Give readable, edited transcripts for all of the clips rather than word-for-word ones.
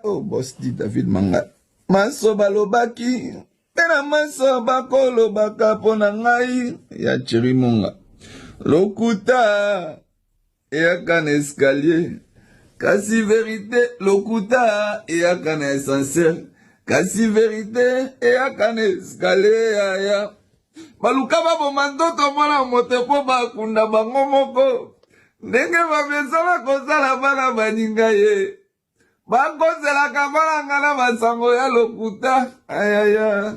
Oh, boss dit David Manga. Maso balobaki. Pena maso bakolo bakapona ngai. Ya chirimunga. Lokuta. Eaka na escalier. Kasi vérité. Lokuta. Eaka na essentiel. Kasi vérité. Eaka na escalier. Ya. Baluka babo mandoto mwana motepo bakunda bango moko. Ndenge babesala kozala bana baninga ye. Bakozela kabala ngana basango ya lokuta. Ayaya.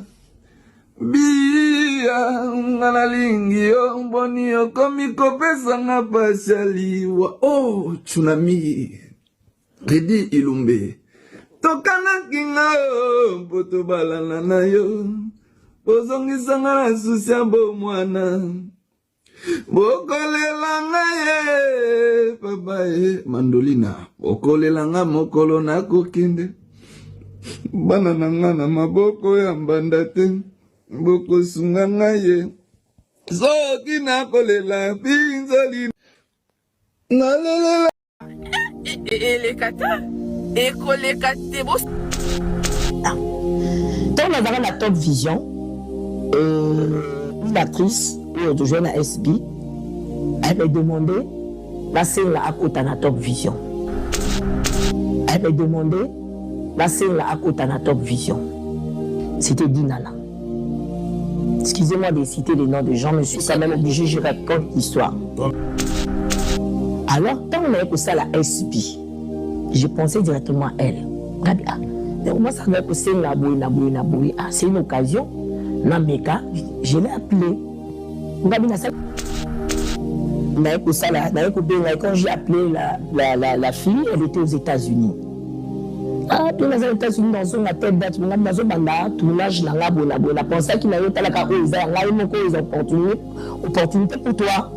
Bia ngana lingi yo mboni yo komi kopesa nga pasaliwa. Oh, tsunami. Redi Ilumbe. Tokana kinga yo mpoto balana na yo. Bozongisa nga na susi ya bo mwana. Bokolela nga ye papa ye mandolina. Bokolela nga mokolo na kokende. Bana na nga na maboko ya mbanda te. Boko sunga nga ye. Soki na kolela pinzoli. Nalelela. Elekata. Ekolekate bos. Quand on a la Top Vision, une actrice de jeune à SB, elle m'a demandé la scène à côté de la Top Vision. Elle m'a demandé la scène à côté de la Top Vision. C'était Dinala. Excusez-moi de citer les noms des gens, mais je suis quand même obligé, je raconte l'histoire. Alors, quand on a écouté ça à la SB, j'ai pensé directement à elle. Moi, ça va que c'est une occasion. Nameka, je l'ai appelé. Quand j'ai appelé la fille, elle était aux États-Unis. Ah, puis les États-Unis, dans son tête date, on a besoin d'un tournage dans la bonne. On a pensé qu'il y avait une opportunité pour toi.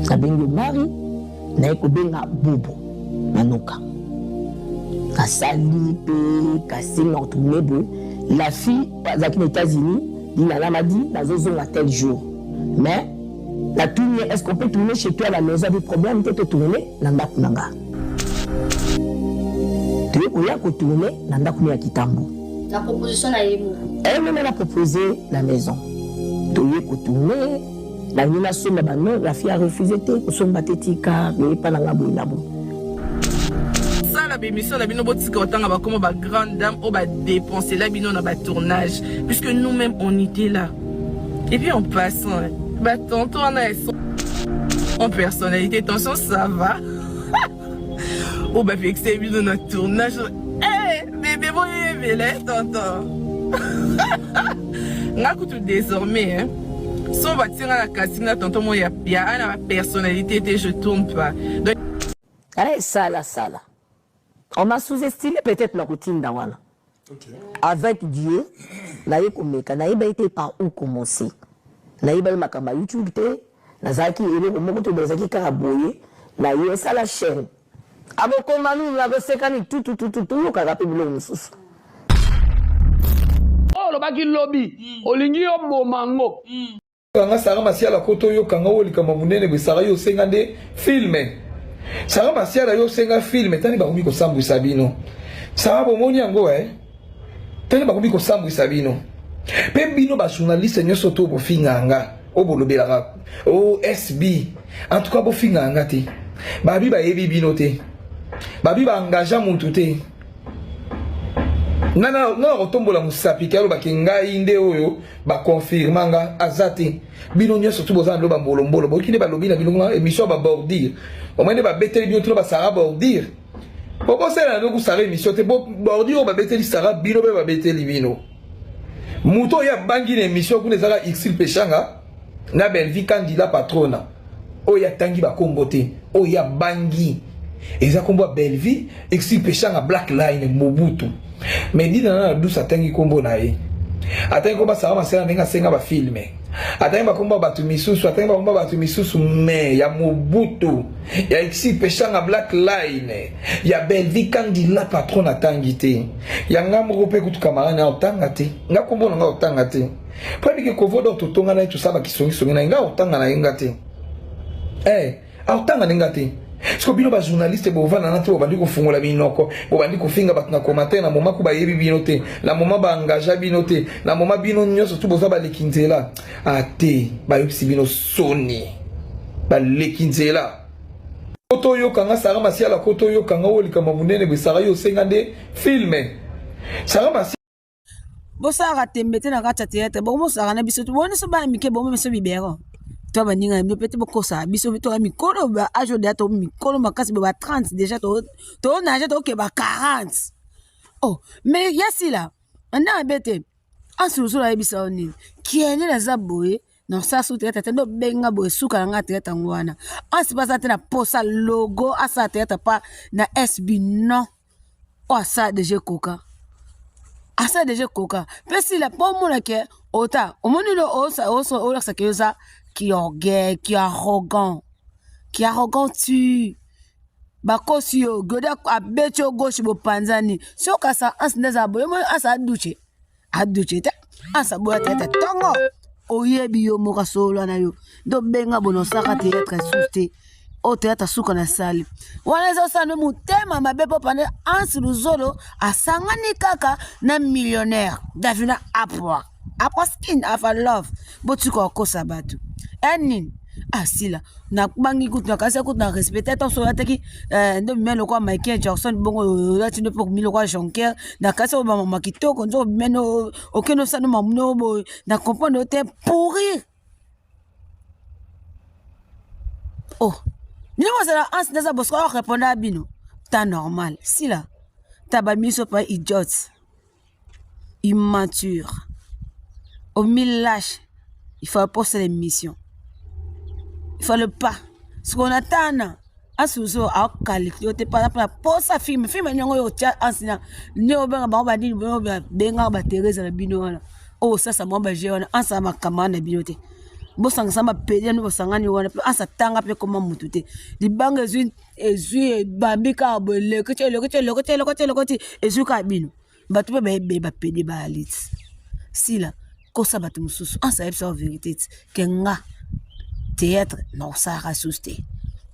Ça vient de Marie, n'a bobo, nanoka. Kasali, Kassé, la fille, aux États-Unis, Dinala m'a dit, la zone à tel jour. Mais, la tournée, est-ce qu'on peut tourner chez toi à la maison avec problème de te tourner? Nanda Kunanga. Tu veux qu'on tourner? Nanda Kunanga Kitambo. La proposition n'a eu. Elle-même, elle a proposé la maison. Tu veux qu'on tourner? La Nina Soma, la fille a refusé, tu Soma Tetika, mais pas la Nabo Nabo. La bémission la bino botika otanga ba comme ba grande dame au ba dépenser la bino na ba tournage puisque nous-mêmes on était là. Et puis en passant bah tonton on a en personnalité attention ça va. Oh bah fixé bino na tournage. Eh bébé voyez belle tonton. Nga kutu désormais hein. Son va tirer la casine tonton moi y a la personnalité et je tourne pas. Donc allez ça là. On m'a sous-estimé peut-être la routine d'Awana. Okay. Avec Dieu, naïba été par où commencer. Naïba makamba YouTube te, nazaki ele mokoto bazaki karaboye, naïba ça la chaîne. Aboko manu la besekani tout karape bilo mususu. Oh lo baki lobby, olingi yo momango. Kanga sara masia la koto yo kanga oli kama munene be sara yo sengande filme. Sara Masiala yo senga film tani bakomi ko sambu sabino. Sara bomoni yango tani bakomi ko sambu sabino. Pe bino ba journaliste nyoso to bo finganga o bolobelaka o SB. En tout cas bo finganga te. Babi ba yebi bino te. Babi ba engagement muntu te. Nana otombola musapi kalo bakenga inde oyo ba confirmanga azate. Bino nyoso to bozana lo ba mbolo bo kine ba lobina bino émission ba bordir. Au moins, ba beteli bien tout ba sara bordir. Pourquoi c'est là nous sara émission te bordir ba beteli sara bino ba beteli bino. Muto ya bangi na émission ku nezala xil pechanga na belvi candidat patrona. O ya tangi ba kombote, o ya bangi. Eza kombo belvi xil pechanga black line Mobutu. Mais dit na douce tangi kombo na ye. Atangi komba sara masela nenga senga ba filme. Atangi ba komba batu misusu, atangi ba komba batu misusu me ya Mobutu. Ya ixi pechanga black line. Ya belvi candidat patron atangi te. Ya ngam rope kutu kamara na otanga te. Nga kombo nga otanga te. Pwede ke kovodo totonga na itu saba kisongi songi na nga otanga na inga te. Otanga nenga te. Parce que bino ba journaliste bo vana na to bandi ko fungola binoko bo bandi ko finga bat na commentaire na moment ko ba yebi binote la moment ba engagea binote la moment bino nyoso to boza ba lekinzela ate ba yopsi bino soni ba lekinzela koto yo kanga sara masiala koto yo kanga woli kama munene be sara yo sengande filme sara masiala bosara tembete na kata théâtre bo mo sara na biso to woni so ba mike bo mo so bibero to ba ninga mi pete boko sa biso to mi kolo ba ajo de to mi kolo makasi ba 30 déjà to na to ke ba 40 oh mais yasi là anda bete asuru la biso ni kiene la zaboye non ça sous théâtre ndo benga bo suka nga théâtre ngwana asi pas na posa logo asa théâtre pas na SB non o asa déjà coca asa déjà coca pesi la pomo la ke ota omoni lo osa osa ke yosa qui orgueil, qui arrogant tu bakosi yo goda abeti yo gauche bo panzani so kasa ansneza boye mo asa aduche ta asa boya tete tongo oyebi yo moka solo na yo do benga bono saka théâtre souté o théâtre suka na sali wana zo sanu mutema mabepo pane ansi luzolo asangani kaka na millionnaire davina apwa skin afa love botuko kosa batu enin asila na bangi kutu na kasa kutu na respecter ton so ataki ndo melo kwa Michael Jackson bongo lati no pour milo kwa Jonker na kasa ba mama kitoko ndo meno okeno sanu mamuno bo na comprendre te pourrir oh ni mo sala ans desa bosko répondre à bino ta normal sila ta ba miso pas idiote immature au mille lâche il faut poster l'émission. Il faut le pas. Ce qu'on attend, à ce à calculer, tu pas pour ça film n'yango yo tia ensina ne obenga ba ba di benga ba Teresa na bino wana oh ça moi ba je wana ansa makamana binote bo sanga sama pede no sanga ni wana ansa tanga pe comment mutute di banga ezui bambika bo le ko ezui ka bino ba tu ba pede ba lit sila ko sabatu mususu ansa epsa vérité kenga théâtre non ça rasuste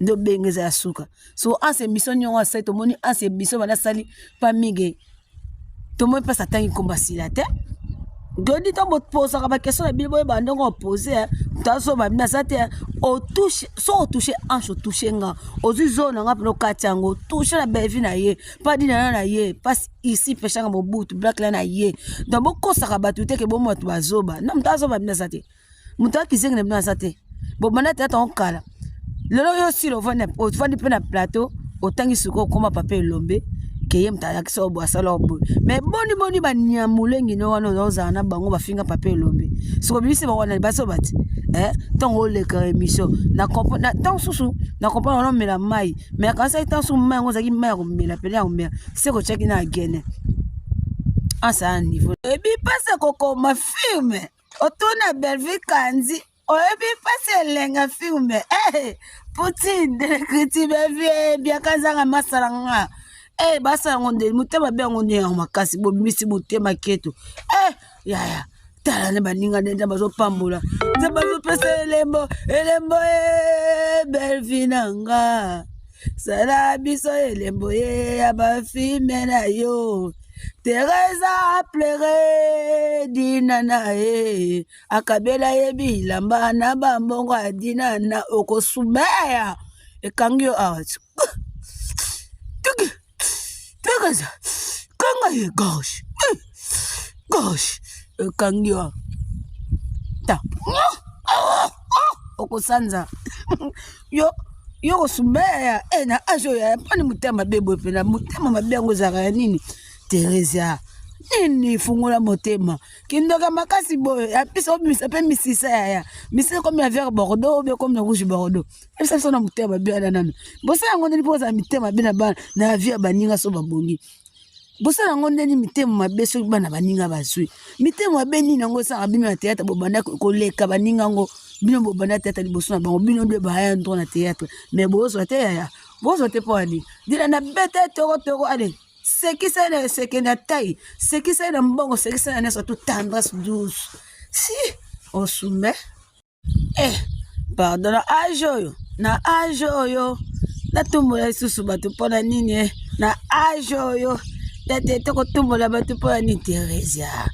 ndo bengeza ya suka so ase mission nyongo asa to moni ase mission bana sali pa mige to mo pesa tangi komba sila te godi to bot posa ka ba question bi boy ba ndongo poser ta so ba mina sate o touche so o touche ancho touche nga o zona nga pno katango touche na bevi na ye pa dina na ye pas ici peshanga mobutu black la na ye donc boko saka batute ke bo mo to bazoba na mtazo ba mina sate mutaki zingne mina sate bo manata ta onkala lelo yo si lo vana o vandi pe na plateau otangi suko koma pape lombe ke yem ta yakso bo asala bo mais boni ba nyamulengi no wana oza na bango ba finga pape lombe suko bisi ba wana ba so bati tongo le ka émission na comprendre tant susu na comprendre on mela mai mais quand ça tant sou mai ngoza ki mai ko mela pele on mela c'est ko check na gene à ça niveau et puis passe koko ma filme otona belvi kanzi oyebi pase lenga filme Poutine de bevie bien kazanga masaranga basa ngonde mutema be ngonde makasi bo misi mutema keto ya tala ne baninga nenda bazo pambola ze bazo pese elembo belvinanga sala biso elembo ya ba filme na yo Teresa pleure dinana akabela yebi lamba na bambongo dinana okosumaya ekangyo out Teresa kanga ye gauche ekangyo ta okosanza yo kosumaya na ajo ya pani mutema bebo pena mutema mabengo zaka nini Teresa nini fungula motema kindoka makasi boy apisa obimisa pe misisa ya misisa comme ya vert bordeaux ou comme le rouge bordeaux ça sona motema bien nana bosa yango ndeni poza mitema bina bana na via baninga so babongi bosa yango ndeni mitema mabeso bana baninga bazui mitema beni nango sa bino na théâtre bobanda ko leka baninga ngo bino bobanda théâtre liboso na bango bino de baya ndo na théâtre mais boso te ya boso te poni dila na bete toko allez c'est qui c'est que na taille c'est qui c'est na mbongo c'est qui c'est na surtout tendresse douce si on soumet pardon na ajoyo natumbola lisusu bato mpona nini na age oyo tete tokotumbola bato mpona nini Teresia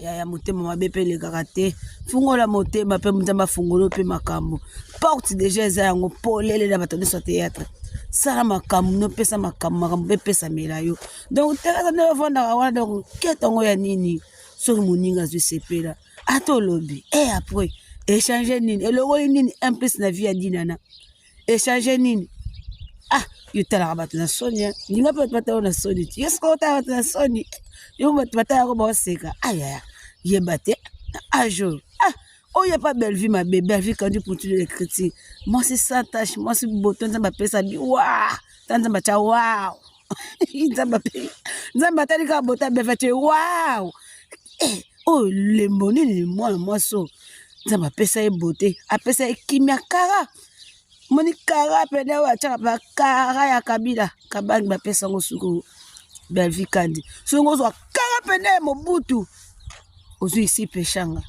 yaya motema mabe mpe elekaka te fungola motema mpe nzambe afungolo mpe makambo porte déjà eza yango polele na bato nyonso ya théâtre sala makambo nopesa makambo mpe epesamela yo donc Teresia nde ovandaka wana donc ketongo ya nini soki moninga azwi sepela ata olobi après échanger nini elongoli nini un plus na vie ya dinana échanger nini yo talaka bato na soni ninga mpe bato batala na soni ti yo soki otala bato na soni yo bato batala yango baoseka ayaya yeba te ajo oyo pa belle vie mabe belle vie quand tu continues l'écriture moi c'est sans tâche moi c'est boto nzambe apesa bi wa nzambe atia wow nzambe atali kaka boto abelle vie wow oyo lembo nini mwana mwaso nzambe apesa ye bote apesa ye kimia kara moni kara pene oyo atiaka bakara ya kabila kabangi bapesa ngo suku belle vie kandi songo ozwa kara pene mobutu ozwi isi peshanga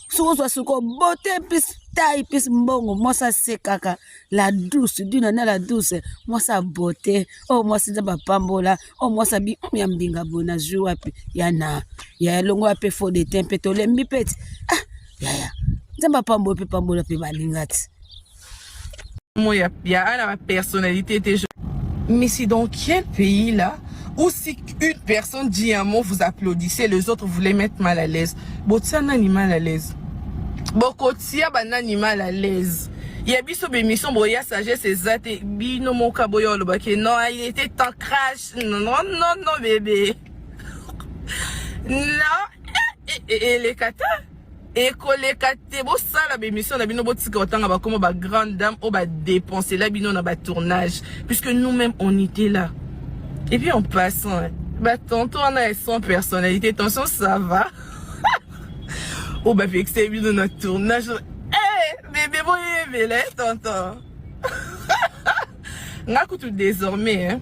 songo ozwa suko bote pis tai pis mbongo mwasa sekaka la douce duna na la douce mwasa bote mwasi nzambe apambola mwasa bi ya mbinga bona zwi wapi ya longo ape fo de tempe tolembi peti yaya nzambe apambola mpe pambola mpe balinga ti Moi, il y a la personnalité. Mais c'est dans quel pays là où si une personne dit un mot, vous applaudissez, les autres vous les mettre mal à l'aise. Botia nani mal à l'aise. Bokotia banani mal à l'aise. Il y a biso bémission boya sagesse ezate bino mon kaboyo le baké. Non, il était en crash. Non bébé. Non. Et les kata. Et kolekate bo sala bémission na bino botika otanga ba comme ba grande dame o ba dépenser la bino na ba tournage puisque nous-mêmes on était là. Et puis en passant bah tonton on a son personnalité attention ça va. O ba vexé bino na tournage. Bébé boye là tonton. Ngakutu désormais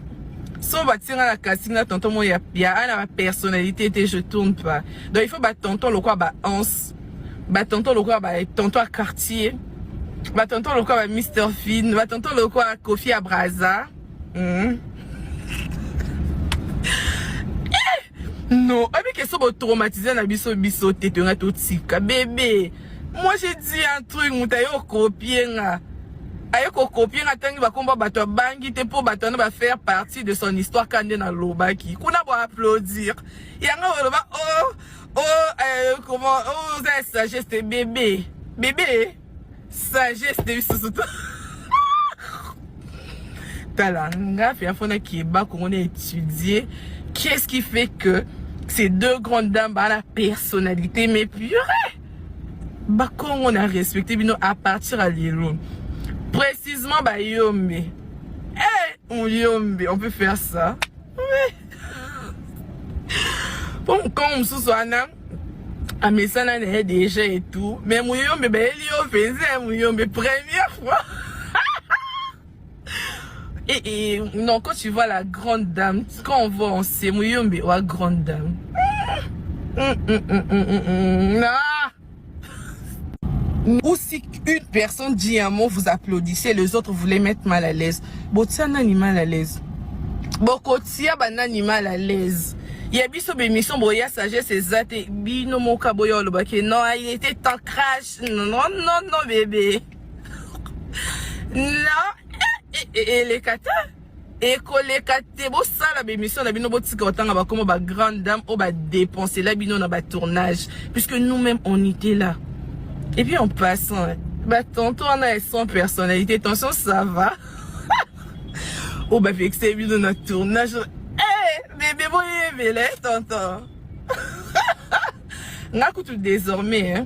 so batira la casting na tonton mo ya la personnalité et je tourne pas. Donc il faut ba tonton le quoi ba ans. Bah tonton le quoi bah tonton à quartier bah tonton le quoi bah Mr Finn bah tonton le quoi Kofi à Braza non avec que ça va traumatiser na biso tete nga tout tika bébé moi j'ai dit un truc mutayo copier nga ayoko copier nga tangi ba komba bato bangi te pour bato na ba faire partie de son histoire kande na lobaki kuna ba applaudir yanga ba comment vous avez sagesse de bébé sagesse de bisoto talanga fait afona qui ba qu'on a étudié qu'est-ce qui fait que ces deux grandes dames bah la personnalité mais purée bah quand on a respecté bino à partir à l'île précisément bah yombe on peut faire ça bon quand on se soigne à mes salons déjà et tout mais mouyombe ben il faisait mouyombe première fois et non quand tu vois la grande dame quand on voit on sait mouyombe ou la grande dame ou si une personne dit un mot vous applaudissez les autres vous les mettre mal à l'aise botia nani mal à l'aise bokotia banani mal à l'aise. Il y a biso bémission boya sagesse ezate bino mon kaboyo le baké. Non, il était en crash. Non bébé. Non. Et les kata. Et kolekate bo sala bémission na bino botika otanga ba comme ba grande dame o ba dépenser la bino na ba tournage puisque nous-mêmes on était là. Et puis en passant bah tonton on a son personnalité attention ça va. O ba vexé bino na tournage. Bébé boye là tonton. Ngakutu désormais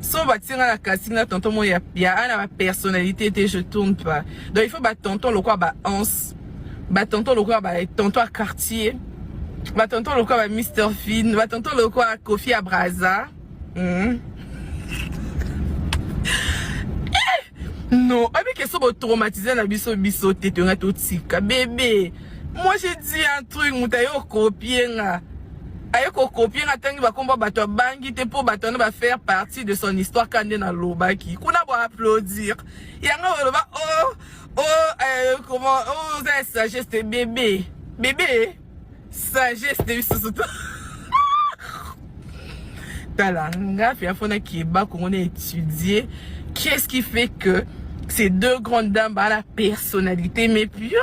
so batira la casting na tonton mo ya la personnalité et je tourne pas. Donc il faut ba tonton le quoi ba ans bah tonton le quoi bah tonton à quartier bah tonton le quoi bah Mr Finn bah tonton le quoi Kofi à Braza non avec que ça va traumatiser na biso tete nga tout tika bébé moi j'ai dit un truc mutayo copier nga ayoko copier nga tangi ba komba bato bangi te pour bato na ba faire partie de son histoire kande na lobaki kuna ba applaudir yanga ba comment, oh, ça, sagesse, bébé. Bébé, sagesse, c'est Talanga, Fiafona qui est bas, qu'on a étudié. Qu'est-ce qui fait que ces deux grandes dames, bah, la personnalité, mais purée.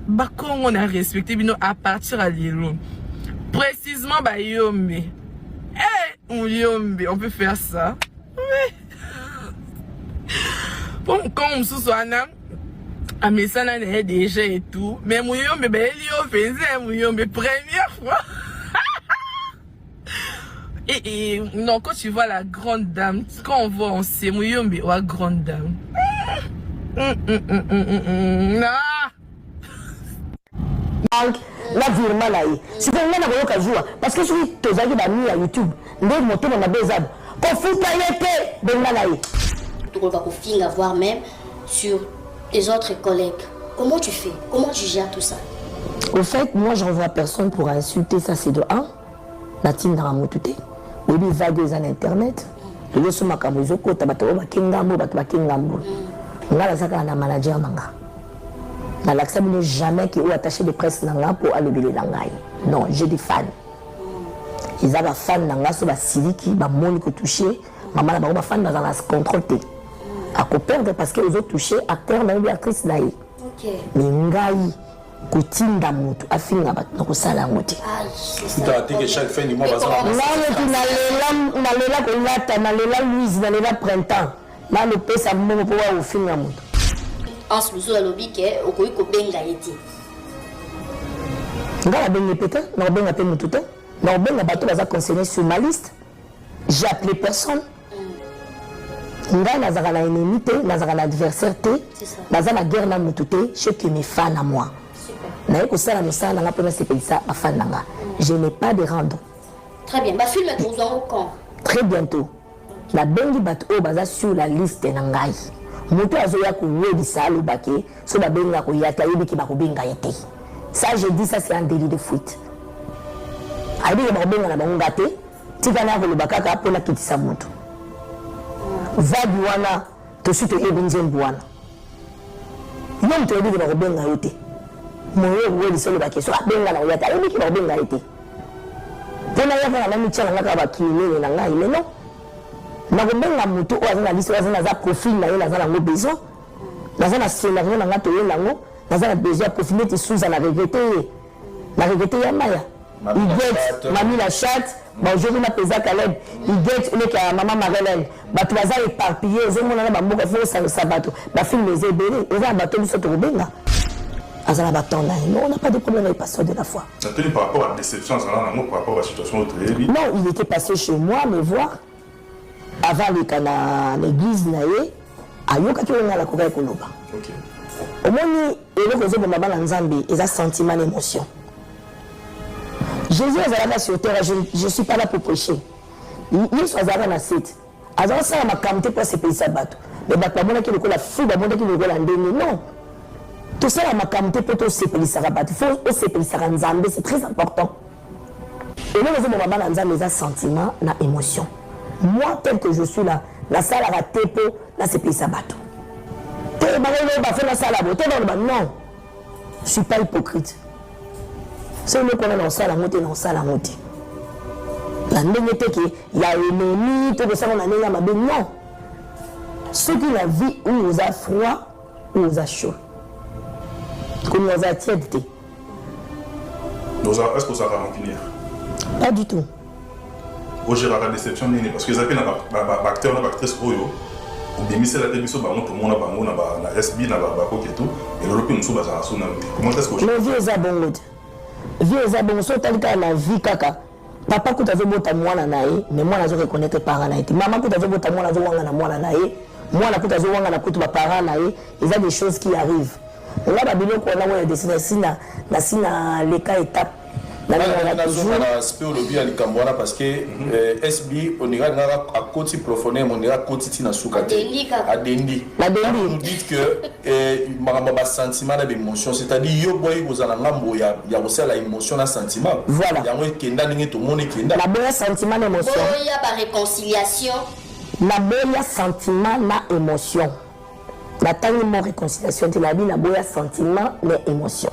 Bah, quand on a respecté, bino, à partir à l'îlot. Précisément, bah, Yombe. Yombe, on peut faire ça. Oui. Bon, quand on se soigne, à mes ça déjà et tout. Mais Yombe, bah, il faisait Yombe première fois. Et non, quand tu vois la grande dame, quand on voit, on sait Yombe ou la grande dame. Non. La virement là, c'est que on a pas jouer parce que je suis tous allés dans à YouTube, les motos on a besoin. Qu'on fout pas l'été, ben là. On va finir voir même sur tes autres collègues. Comment tu fais? Comment tu gères tout ça? Au fait, moi j'envoie personne pour insulter, ça c'est de 1. La team dans la motouté. Oui, il va des en internet. Le son ma kabuzo kota bato ba kingambo bato ba kingambo. Ngala saka na manager manga. Dans l'accès, je n'ai jamais qui ont attaché de presse pour aller le langai. Non, j'ai des fans. Ils ont des fans dans sur la série qui va monter touché. Maman n'a pas fan dans la contrôle. À perdre parce que les autres touchés acteurs dans l'actrice là. Mais ngai coutume d'amour a fini à battre dans sala ngote. Tu as dit que chaque fin du mois va là Louise dans le printemps. Là le pèse à mon pouvoir au fin à moto. En ce moment, lobby que okoyi ko benga yeti. Ngala benga peta, na benga pe mututa, na benga bato baza concerné sur ma liste. J'ai appelé personne. Ngala nazaka na ennemi te, nazaka na adversaire te, nazaka na guerre na mututa, je que mes fans à moi. Super. Na ko sala musala na pona c'est ça ba fan nanga. Je n'ai pas de rendre. Très bien. Ba film est au quand? Très bientôt. La bengi bato o baza sur la liste nangai. Moto azoya kuyebisa alobake so babenga koyata yebiki bakobenga yete. Ça je dis ça c'est un délit de fuite. Aibi bakobenga na bango ngate tikana kolobaka ka pona kitisa moto. Vadi wana to suite ebinzembu wana. Yom to yebiki bakobenga yote. Moyo weli solo bake so abenga na koyata yebiki bakobenga yete. Pona yaka na michana ngaka bakini na ngai mais non. Na kobenga moto o azana liste azana za profil na yela azana ngo besoin nazana scénario na ngato yela ngo nazana besoin profil te sous na regretter ya maya il get mami la chat ba aujourd'hui na pesa Caleb il get le ka maman Marlène ba tu baza éparpillé zomona na bamboka fo sa bato ba film les ebele eza bato biso to kobenga azana batanda non on n'a pas de problème avec pasteur de la foi. Ça te dit par rapport à la déception par rapport à la situation autre. Non, il était passé chez moi me voir. Avant le cana l'église naé ayoka ki on la koka koloba. OK. Au moni et le zo baba na nzambe et ça sentiment d'émotion. Jésus est là sur terre, je suis pas là pour prêcher. Il soit là na site. Azan ça ma kamte pour se payer sabato. Mais ba mona ki le kola fou ba mona ki le kola ndeni non. Tout ça ma kamte pour to se payer sabato. Faut se payer sa nzambe, c'est très important. Et le zo baba na nzambe ça sentiment na émotion. Moi, tel que je suis là, la salle à Tepo, là c'est pays sabato. Non, je ne suis pas hypocrite. C'est le qu'on est dans la salle à monter, dans la salle à monter. La négativité qu'il y a ennemi, tout ça, on a négatif, mais non. Ceux qui la vie où nous a froid, où nous a chaud. Comme nous a tiède. Est-ce que ça va en finir? Pas du tout. Vous gérez la déception parce que les acteurs et actrices oyo ou bien c'est la télévision ba tout monde na SB na ba ko tout et le pays nous ba ça na comment est-ce que le vieux zabongo so talika na vie kaka papa kutazo bota mwana nae mais mwana zo reconnaître parents nae maman kutazo bota mwana zo wanga na mwana nae mwana kutazo wanga na kutu ba parents nae il y a des choses qui arrivent là ba biloko na mwana destination na sina les cas étapes. Parce que SB on ira à côté profondément on ira côté na soukate à dendi nous dites que maramba sentiment d'émotion c'est-à-dire yo boy vous en ngambo ya aussi la émotion na sentiment voilà ya moi kenda ningi tout monde kenda la bonne sentiment d'émotion il y a pas réconciliation la bonne sentiment na émotion Nathalie, mon réconciliation, tu l'as dit, la boya sentiment, mais émotion.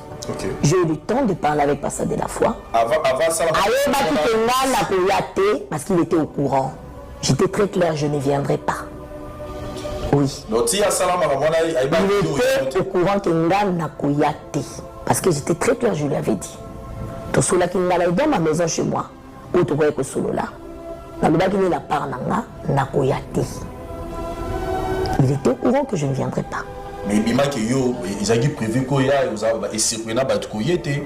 J'ai eu le temps de parler avec Pasteur de la foi. Avant ça, parce qu'il était au courant. J'étais très clair, je ne viendrai pas. Oui. Il était au courant que Nga Nakoyate. Parce que j'étais très clair, je lui avais dit. Tu sola qui n'a dans ma maison chez moi. Où tu vois que solo là. La part Nakoyate. Il était au courant que je ne viendrai pas. Mais bima que yo, ils ont prévu qu'il y a et surprenant Batkoyete.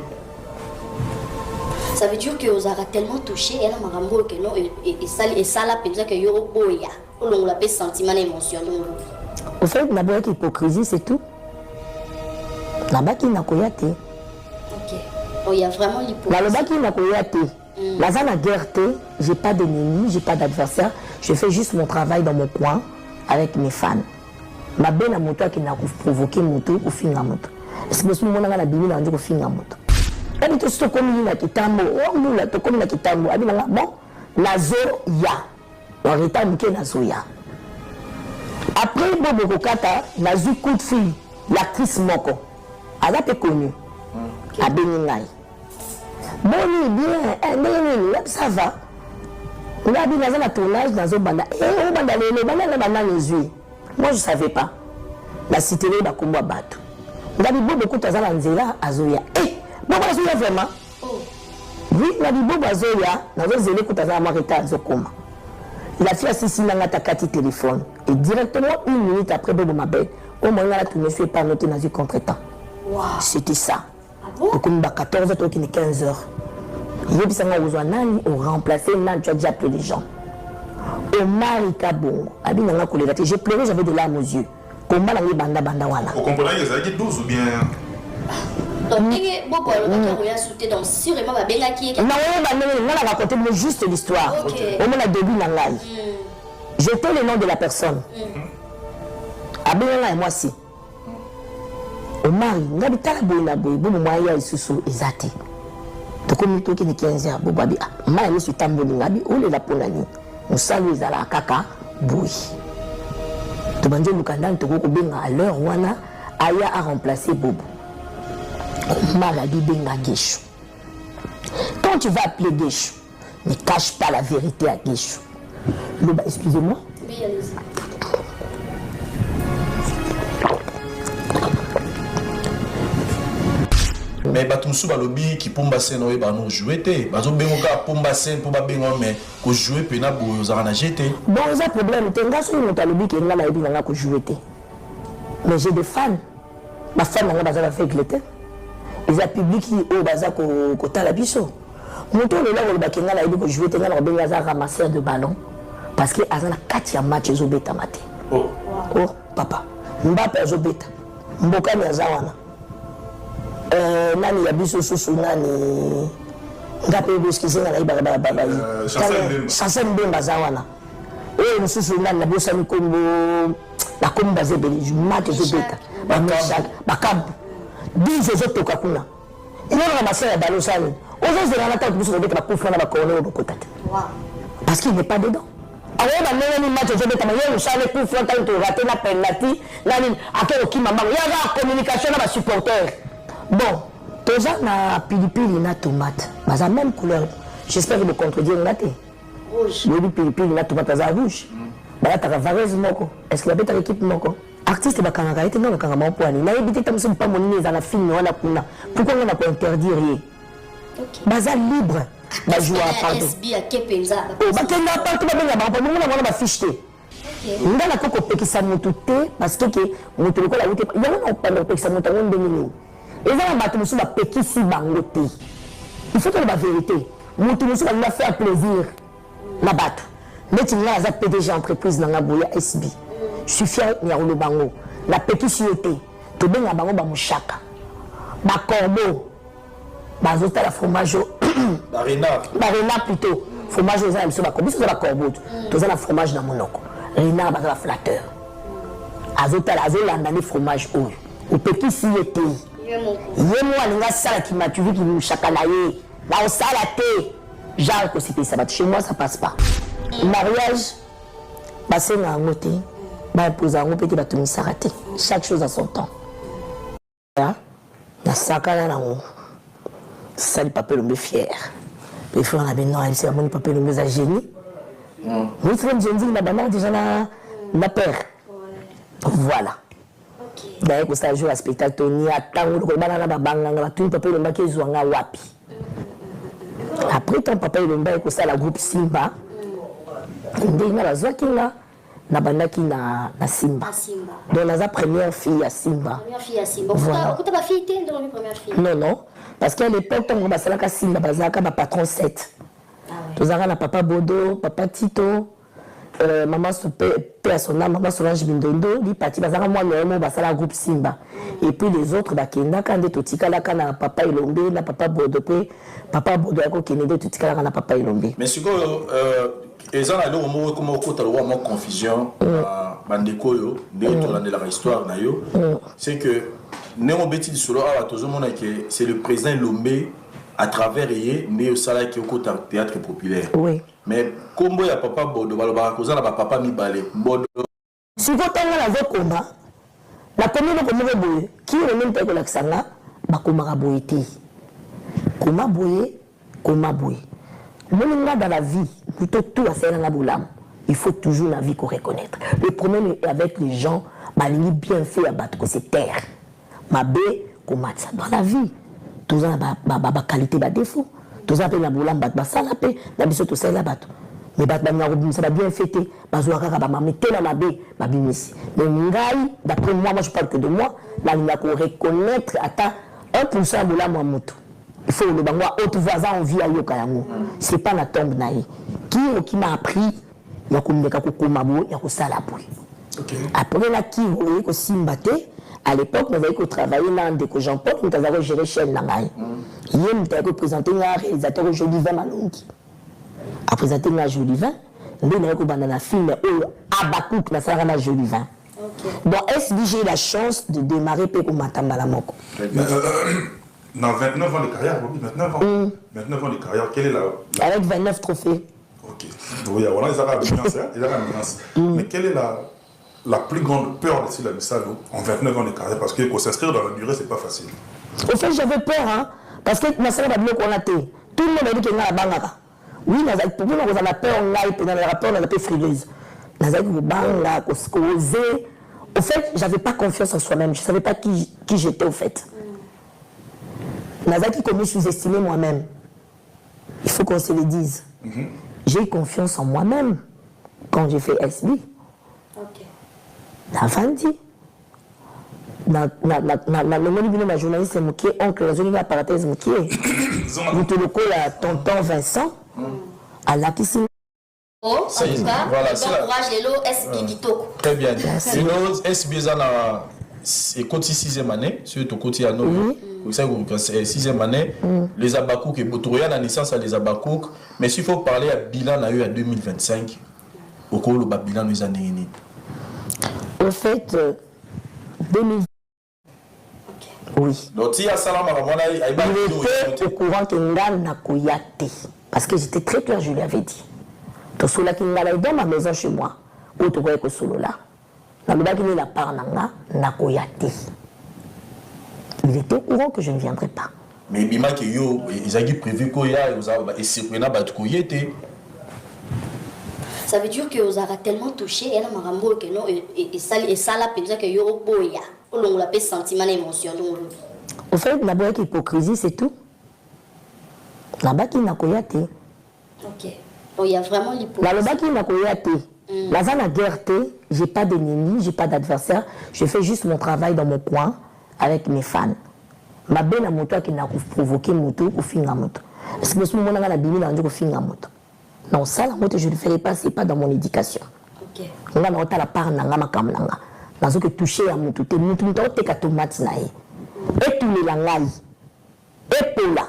Ça veut dire que vous avez tellement touché et là marambo que non et ça la pensa que yo boya. On l'appelle sentiment émotion. Au fait, la boya hypocrisie c'est tout. Là-bas qui n'a koyate. OK. Oh, il y a vraiment l'hypocrisie. Là-bas qui n'a koyate. Là dans la guerre, j'ai pas d'ennemi, j'ai pas d'adversaire, je fais juste mon travail dans mon coin avec mes fans. Ma belle à moto qui n'a provoqué moto ou finir moto. Est-ce que ce moment-là la bimina dit ko finir moto. Et tout ce comme il a kitambo, oh nous to comme la kitambo, abi na bon, nazo ya. On retard que nazo ya. Après Bobo Kokata, nazo coup de fil, l'actrice Moko. Elle a été connue. À Beningai. Boni bien, ça va. On a dit dans un tournage dans un banda. Et on banda les yeux. Moi je savais pas. La cité là comme Batou. On a dit beaucoup de gens Nzela Azoya. Eh, bon Azoya vraiment. Oui, on a dit beaucoup Azoya, dans un zélé que Azama Reta Azokoma. Il a fait assis dans la takati téléphone et directement 1 minute après Bobo Mabel, au moins là tu ne fais pas noter dans un contretemps. Wow. C'était ça. Donc on a 14 h qui 15 h. Il y a besoin de remplacer, tu as déjà appelé les gens. Omar Ikabongo, j'ai pleuré, j'avais des larmes aux yeux. Comment la banda banda wana. Vous comprenez que ça a été 12 ou bien? Donc, beaucoup de sauté dans sûrement ma belle qui est. Non, on a raconté juste l'histoire. Au moins, le début, j'étais le nom de la personne. Abéla et moi aussi. Omar, n'habite pas la boina boy, bon, moi, il y a sous exact. Donc, comme il y a 15 ans, Bobabi, moi, je suis tamboli, nabi, où est la ponani? On salue les ala kaka, boui. Tu vas dire, Lukanda, tu vas bien à l'heure, wana, Aya a remplacé Bobo. Maradi Benga Guéchou. Quand tu vas appeler Guéchou, ne cache pas la vérité à Guéchou. Excusez-moi. Oui, allez-y. Mais batumsu balobi qui pomba sen oye ba no jouer té bazo bengo ka pomba sen po ba bengo mais ko jouer pena bo za na jeté bon ça problème tenga so no talobi ke ngala ebi nga ko jouer té mais j'ai des fans ma fan nga baza fait éclater ils a public au baza ko tala biso moto le la ba ke ngala ebi ko jouer té ngala benga za ramasseur de ballon parce que azana 4 match zo beta maté oh papa Mbappé zo beta mboka ni azawana nani ya biso susu nani ngape boski zinga na ibala baba Chancel Mbemba zawana mususu nani na bosa mikombo la komba zebeli mate zebeta ba mishak bakambu 10 zo toka kuna ina na masaya ya balo sani ozo zela na tabu biso beta ba kufuna na ba corner ba kotata parce qu'il n'est pas dedans awe ba nene ni match zo beta ma yelo sale kufuna tanto rater na penalty nani akero kimamba ya ga communication na ba supporters. Bon, tout ça na pilipili na tomate. Mais la même couleur. J'espère que vous contredire na té. Rouge. Oui, pilipili na tomate à rouge. Bah là t'as Varese moko. Est-ce qu'il y a peut-être l'équipe moko? Artiste ba kanga été non kanga mon poani. Na ebité tam pas monine za la film wana kuna. Pourquoi on n'a pas interdire? OK. Baza libre. Ba jouer pardon. SB à Kepenza. Oh, ba kenga partout ba benga ba pour nous na ba fiche té. Nga na koko pekisa mutu té parce que mutu ko la wuté. Ya on pas no pekisa mutu ngombe nini. Et ça, on va péquer si bangoté. Il faut que la vérité. Nous tous va faire plaisir. La batte. Mais tu n'as pas PDG entreprise dans la Boya SB. Je suis fier de le bango. La péquer si yoté. Tu bien la bango ba mouchaka. Ba corbeau. Ba zota la fromage. Ba renard plutôt. Fromage aux âmes sur la corbeau. C'est la corbeau. Tu as la fromage dans mon oncle. Renard ba la flatteur. Azota la zola dans les fromages haut. Ou péquer si yoté. Yemo alinga sala qui m'a tué qui nous chakalaye là au salaté genre que c'était ça chez moi ça passe pas mariage passé na ngoté bah imposer un petit bateau mi s'arrêter. Chaque chose a son temps. Na sakana na ngo. Ça le papa le fier. Les frères on a bien non, c'est mon papa le a génie. Oui, frère Jendi na bana déjà na père. Voilà. D'ailleurs que ça joue à spectacle Tony atango ko bana na babanga na tout papa le mbaki zwanga wapi. Après ton papa le mbaki ko ça la groupe Simba. Ndé na bazwa kinga na bandaki na Simba. Donc la première fille à Simba. Première fille à Simba. Voilà. Pourquoi ta fille était dans la première fille? Non non, parce qu'à l'époque on va salaka Simba bazaka ba patron 7. Tous na papa Bodo, papa Tito, maman paix à son âme, maman Solange Bindondo, li parti bazaka moi le basala groupe Simba. Et puis les autres bakenda quand de totika la kana papa Ilombe, na papa Bodo pe papa Bodo ko kenede totika la kana papa Ilombe. Mais ce que ezana lo mo comme ko talo mo confusion bandeko yo de tourner la histoire na yo, c'est que néo beti di solo a tozo mona que c'est le président Ilombe à travers yé mais au salaire qui au côté théâtre populaire. Oui. Mais combo ya papa Bodo baloba kozana ba papa mi balé Bodo. Si vous tanga la zo combat, la première ko mo boye, qui est même pas ko laksanga, ba ko mara boyete. Koma boye, koma boye. Dans la vie, plutôt tout à faire dans la boulam. Il faut toujours la vie qu'on reconnaître. Le problème est avec les gens, bah les bien fait à battre que c'est terre. Ma bé, comment ça dans la vie. Tout ça ba qualité ba défaut. Tout ça la boulam bat ba ça la paix. La biso tout ça la bat. Mais bat ba ça va bien fêter. Ba zo kaka ba mettre dans ma bé ba binisi. Mais ngai d'après moi je parle que de moi, là il y a qu'on reconnaître à 1% boulam moi moto. Il faut le bangwa autre voisin on vit à yokayango. C'est pas la tombe naïe. Qui m'a appris ya kumeka kokomabo ya kosala boy. Après la qui voyez ko simbate à l'époque nous avons travaillé dans de Jean-Paul nous avons géré chaîne na ngai. Yem t'ai représenté un réalisateur Jolivin Malongi. A présenté un Jolivin, nous avons banda na film Abakouk na sala na Jolivin. Bon, est-ce que j'ai la chance de démarrer pe ko matamba la moko? Dans 29 ans de carrière, 29 ans. 29 ans de carrière, quelle est la... Avec 29 trophées. Ok. Oui, voilà, ils ont la menace. Mais quelle est la plus grande peur de Sylla Bissalo en 29 ans de carrière? Parce que pour s'inscrire dans la durée, c'est pas facile. Au fait, j'avais peur, hein, parce que ma soeur a dit qu'on a été. Tout le monde a dit qu'il y a la bangaka. Oui, pour nous, on a la peur, on a été dans le rapport, on a été frileuse. On a dit qu'on banga, qu'on osait. Au fait, j'avais pas confiance en soi-même. Je savais pas qui j'étais, au fait. Nazaki comme je sous-estimé moi-même. Il faut qu'on se le dise. J'ai eu confiance en moi-même quand j'ai fait SB. La Vandi. Le monde de ma journaliste, c'est oncle, la journée parenthèse, vous te le colle à tonton Vincent, à la piscine. Oh, en tout cas, voilà, encourage les lots SB Kitoko. Très bien. Sinon, SB c'est côté 6e année, surtout côté à nous. Vous savez, 6e année, les Abakouk et Boutouria, la naissance à les Abakouk. Mais s'il faut parler à bilan, à 2025, au cours du bilan des années. Au fait, 2020. Oui. Donc, il y a ça, il était au courant que Ngan n'a koyate. Parce que j'étais très clair, je lui avais dit. Tout cela qui m'a dans ma maison chez moi, où tu vois que solo là. La part n'a koyate. Il était au courant que je ne viendrais pas. Mais Bima qui yo, ils ont prévu qu'il y a et c'est pour ça veut dire que vous avez tellement touché et là marambo que non et ça la pensa que yo boya. On l'appelle sentiment émotion. Au fait, la boya hypocrisie c'est tout. Là-bas qui n'a koyate. OK. Donc il y a vraiment l'hypocrisie. Là-bas qui n'a koyate. La zone guerre, j'ai pas d'ennemi, j'ai pas d'adversaire, je fais juste mon travail dans mon coin avec mes fans. Ma belle moto qui n'a provoqué moto ou finga moto. Parce que ce moment là la bini n'a pas finga moto. Non ça la moto je ne ferai pas, c'est pas dans mon éducation. OK. On a nota la part nanga makam nanga. Nazo que toucher à moto te moto te ka tomate nae. Et tous les langai. Et pola.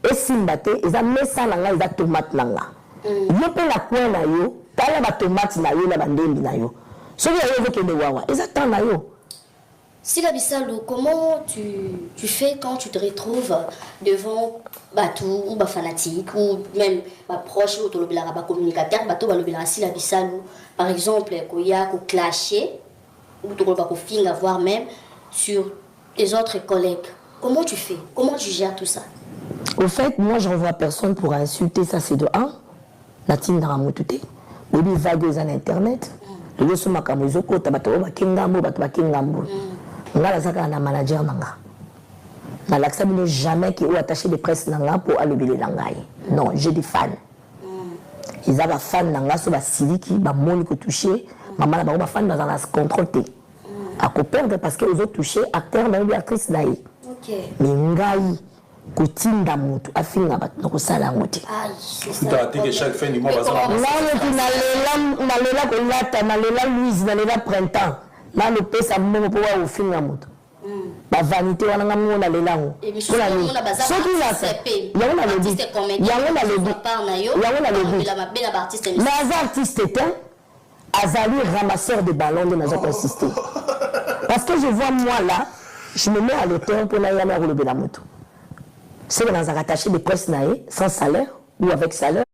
Et simbate, ils a mis ça nanga, ils a tomate nanga. Yo pe la coin na yo. Tala ba tomate na yo na bandembi na yo. So ya yo ke wawa. Exactement na yo. Sylla Bissalo, comment tu fais quand tu te retrouves devant bateau ou ba fanatique ou même ba proche ou to lobela ba communicateur bateau ba lobela Sylla Bissalo par exemple koya ko clasher ou de Robakofinga, voire même sur les autres collègues. Comment tu fais? Comment tu gères tout ça? Au fait, moi, j'envoie personne pour insulter, ça c'est de 1. Natine dans la moutouté. Mais il vague aux internet. Le loso makamozo kota bato bakingambo bato bakingambo. Ngala zaka na manager nanga. Na l'accès jamais qui ou attaché de presse nanga pour allumer les langailles. Non, j'ai des fans. Ils ont des fans nanga so ba siliki ba moni ko toucher. Maman na ba fan dans la contrôle T. À ko perdre parce que les autres touché acteur na actrice naï. OK. Mais ngai kotinda mutu afinga bato na kosala ngote. Aïe, c'est ça. Tout arrêté que chaque fin du mois va ça. Là na lela ko lata na lela Louise na lela printemps. Là le pesa mo po wa ofinga mutu. Ba vanité wana ngamu na lela ngo. Pour la soki la yango na lebi. Yango na lebi. Yango na lebi. Mais az artiste azali ramasseur de ballons de nazo insister. Parce que je vois moi là, je me mets à l'auteur pour na yama relever la moto. C'est dans un attaché de presse naé, sans salaire ou avec salaire.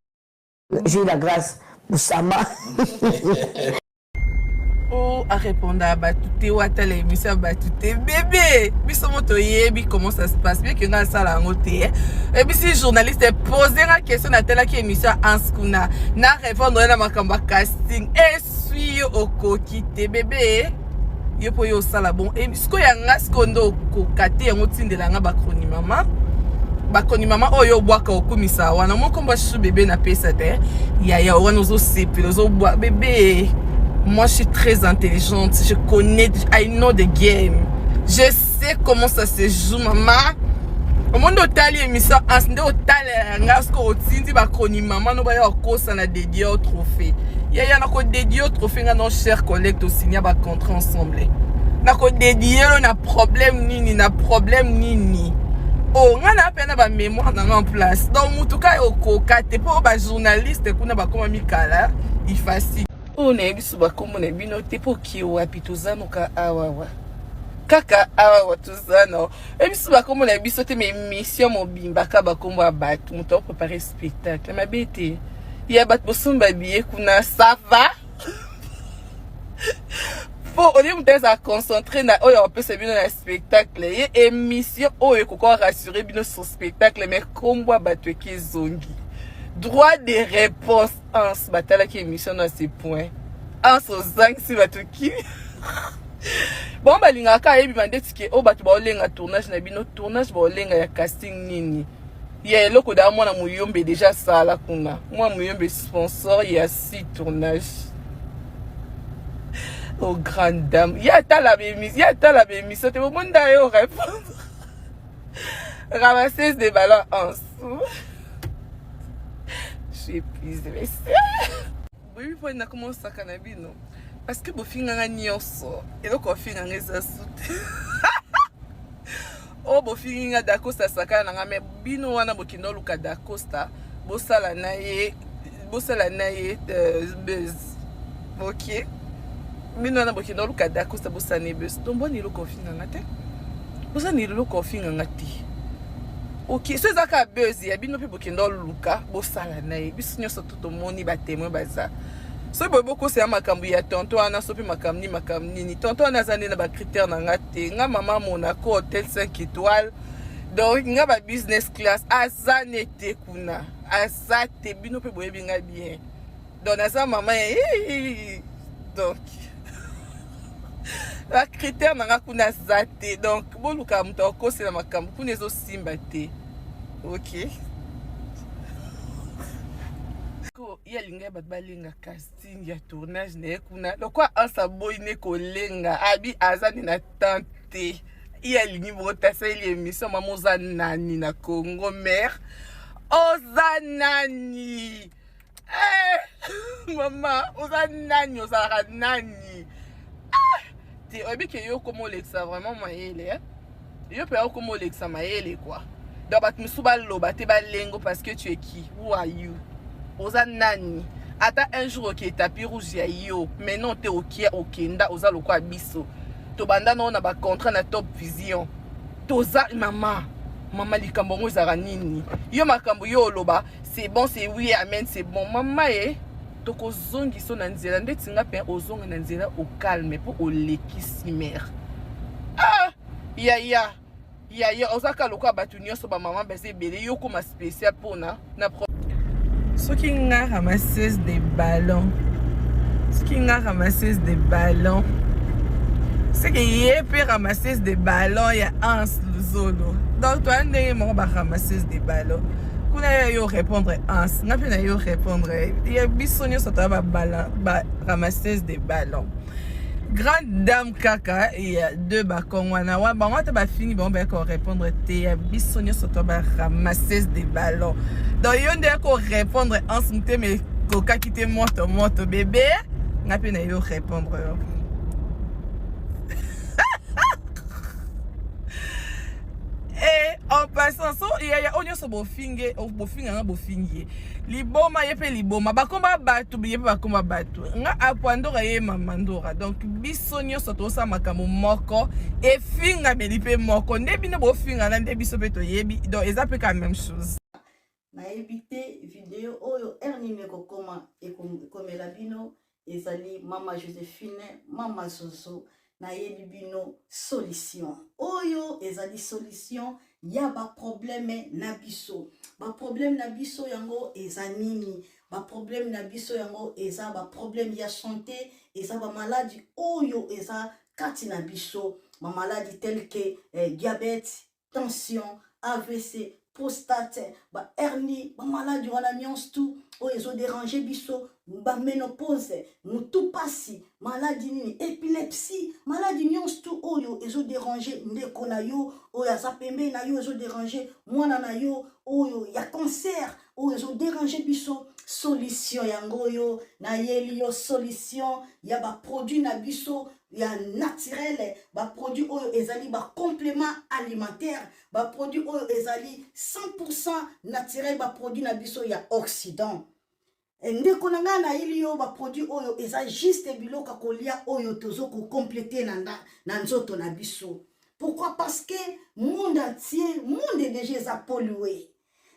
J'ai eu la grâce, Moussama. Oh, à répondre à Batouté, ou à telle émission Batouté. Bébé, puis ce moto yebi, comment ça se passe? Bien que dans ça la note. Et puis si journaliste est posé la question à telle émission en skouna, n'a répondre à ma kamba casting. Et suis au kokite, bébé. Yo po yo sala bon. Et ce qu'on y a skondo kokate, on tient de la ngabakoni maman. Bakoni mama oyo bwaka okumisa wana moko mba chou bébé na pesa te ya wana ozo sepi ozo bwa bébé. Moi je suis très intelligente, je connais, I know the game, je sais comment ça se joue maman. Au monde otali émission asinde otali ngasko otindi bakoni mama no ba ya kosa na dédié au trophée ya na ko dédié au trophée nga non cher collègue to signer ba contrat ensemble na ko dédié na problème nini. Oh, on a peine ba mémoire dans en place. Donc, en tout cas, au coca, t'es pas ba journaliste, qu'on a ba comme mikala, il facile. On est bisu ba comme on est binoté pour qui ou apitozano ka awawa. Kaka awawa tozano. Et bisu ba comme on est bisoté mes missions mon bimba ka ba comme ba tout mon temps préparer spectacle. Ma bête. Il y a bat bosumba billet kuna ça va. Faut on est à concentrer na oyo peut se bien dans spectacle et émission oyo ko rassurer bien son spectacle mais combo batwe ki zongi droit de réponse en ce batala qui émission dans ces points en so zang si batwe ki bon balinga ka yebi bandeti ke o batu ba olenga tournage na bino tournage ba olenga ya casting nini ya eloko da mwana muyombe déjà sala kuna moi muyombe sponsor ya 6 tournage. Oh grande dame, il y a ta la bémission, tu monde d'ailleurs répondre. Ramasser des ballons en dessous. Je suis épuisée. Oui, il faut commencer à cannabis, non? Parce que vous finissez en nyonso, et donc vous finissez en exasute. Oh, vous finissez en dacosta, mais bino wana bokino luka dacosta, bosala naye, buzz. Ok? Bino na bokino luka dacosta bosane buzz. Donc bon nilo konfina ngate. Bosane nilo konfina ngate. Ok, so zaka buzz ya bino pe bokino luka bosala naye. Biso nyoso tout moni ba témoin baza. So boko c'est makambu ya tonto ana so pe makamni ni tonto ana zane na ba critère na ngate. Nga mama Monaco hôtel 5 étoiles. Donc nga ba business class azane te kuna. Azate bino pe boyebi nga bien. Donc naza mama donc la critère nanga kuna zate donc boluka mutoko c'est la makambu kuna zo simba te. OK. Ko ya linga balinga casting ya tournage ne kuna lokwa ansa boy ne kolenga abi azani na tante ya lingi bota seli émission mamoza nani na Congo mère ozanani maman ozanani ozarani te obi ke yo komo lexa vraiment maele yo pe komo lexa maele quoi donc bat musuba loba te ba lengo parce que tu es qui, who are you ozanani ata un jour ok tapis rouge ya yo mais non te ok okenda oza lokwa biso to banda na ba contrat na Top Vision toza maman likambo ngo ezara nini yo makambo yo loba c'est bon c'est oui amen c'est bon maman tokozongi so na nzela ndeti nga pe ozonga na nzela au calme po olekisi mère. Ah ya ozaka loka batu nyonso ba maman bese belé yo koma spécial pona na soki nga ramasseuse des ballons. Soki nga ramasseuse des ballons. C'est que yé peut ramasseuse des ballons ya ans luzolo. Donc toi ndenge mo ba ramasseuse des ballons. Kuna yo répondre ans. Nga pe na yo répondre. Ya bisonyo sota ba ballon ba ramasseuse des ballons. Grande dame kaka et deux bakongwana wa ba moi ba fini bon ba ko répondre te ya bisonyo sota ba ramasseuse des ballons. Donc yo ndeko ko répondre ans mte mais ko ka kite moto bébé. Nga pe na yo répondre. Et en passant so il y a onyo so bofinge na bofinge liboma yepe liboma bakomba batu yepe bakomba batu nga apwandora ye mamandora donc bisonyo so to sa makambo moko et finga belipe moko nde bino bofinga na nde biso peto yebi donc eza pe quand même chose na ebité vidéo oyo ernime ko koma e komela bino ezali mama Joséphine mama Zozo na yebi bino solution oyo ezali solution ya ba problème na biso yango eza nini ba problème na biso yango eza ba problème ya santé eza ba maladie oyo eza kati na biso ba maladie telle que diabète tension AVC prostate ba hernie ba maladie wana nyonso tout oyo ezo déranger biso ba ménopause mutu pasi maladie nini épilepsie maladie nyonso tout oyo ezo déranger ndeko na yo oyo aza pembe na yo ezo déranger mwana na yo oyo ya cancer oyo ezo déranger biso solution yango yo na yeli yo solution ya ba produit na biso ya naturel ba produit oyo ezali ba complément alimentaire ba produit oyo ezali 100% naturel ba produit na biso ya Occident ndeko na nga na ili yo ba produit oyo eza juste biloka kolia oyo tozo ko compléter na nzoto na biso. Pourquoi? Parce que monde entier monde déjà eza pollué.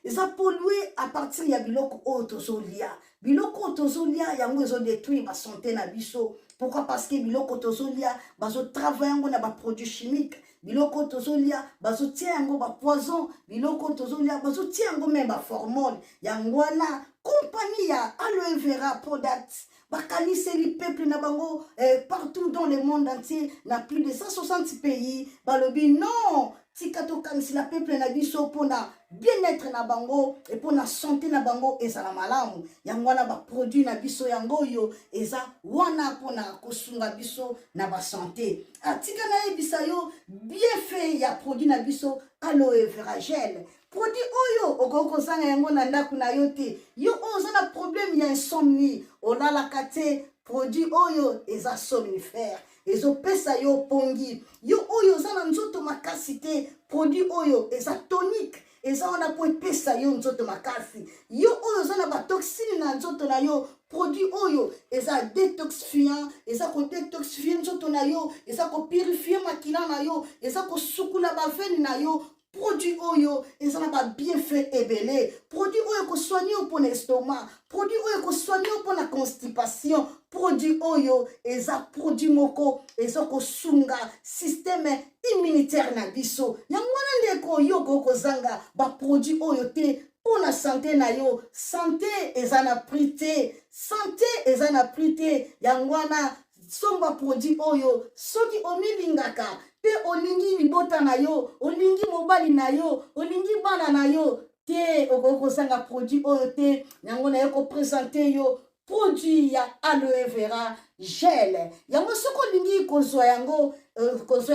Eza pollué à partir ya biloko oyo tozo lia. Biloko tozo lia yango ezo détruire ba santé na biso. Pourquoi? Parce que biloko tozo lia bazo travailler yango na ba produits chimiques. Biloko tozolia bazo tia yango ba poison, biloko tozolia bazo tia yango même ba hormone. Yango wana compagnie ya aloe vera products bakanise li peuple na bango partout dans le monde entier na plus de 160 pays balobi non tikato kanisi la peuple na biso pona bien-être na bango et pona santé na bango ezala malamu yango wana ba produit na biso yango yo eza wana pona kosunga biso na ba santé atika na ebisa yo bien fait ya produit na biso aloe vera gel produit oyo okoko sanga yango na ndaku na yo te yo oza na problème ya insomnie olala kate produit oyo eza somnifère ezopesa yo pongi yo oyo oza na nzoto makasi te produit oyo eza tonique eza wana po epesa yo nzoto makasi yo oyo oza na batoxine na nzoto na yo produit oyo eza détoxifiant eza ko détoxifier nzoto na yo eza ko purifier makila na yo eza ko sukula ba veine na yo produit oyo ezana ba bienfait ebele produit oyo ko soigner pour l'estomac produit oyo ko soigner pour la constipation produit oyo eza produit moko eza ko sunga système immunitaire na biso yango wana ndeko yo ko zanga ba produit oyo te pour la santé na yo santé ezana prité santé ezana prité yango wana somba produit oyo soki omilingaka pe olingi libota na yo olingi mobali na yo olingi bana na yo te okoko sanga produit oyo te yango na yo ko présenter yo produit ya aloe vera gel yango soko olingi kozwa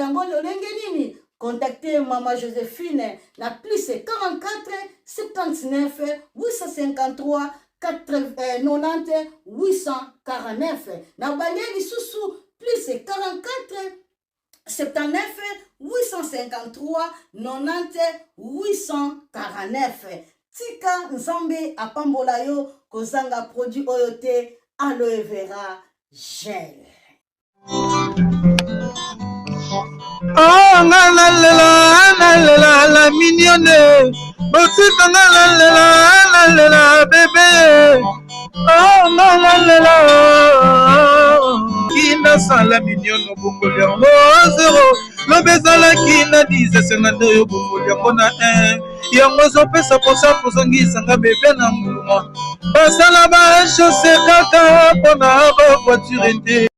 yango lolenge nini contactez Maman Joséphine na plus 44 79 853 90 849 na balieni susu plus 44 79 853 90 849 tika nzambe apambola yo kozanga produit oyo te aloe vera gel. Oh nalela la mignonne, botika nalela bébé. Oh malalela Kina sala minyono bongoli yango 0 lobezalaki na 10 senganda oyo bongoli yango na 1 yango ezopesa posa kozongisanga bebe na mbuma basala bashose kaka mpona bavoiture te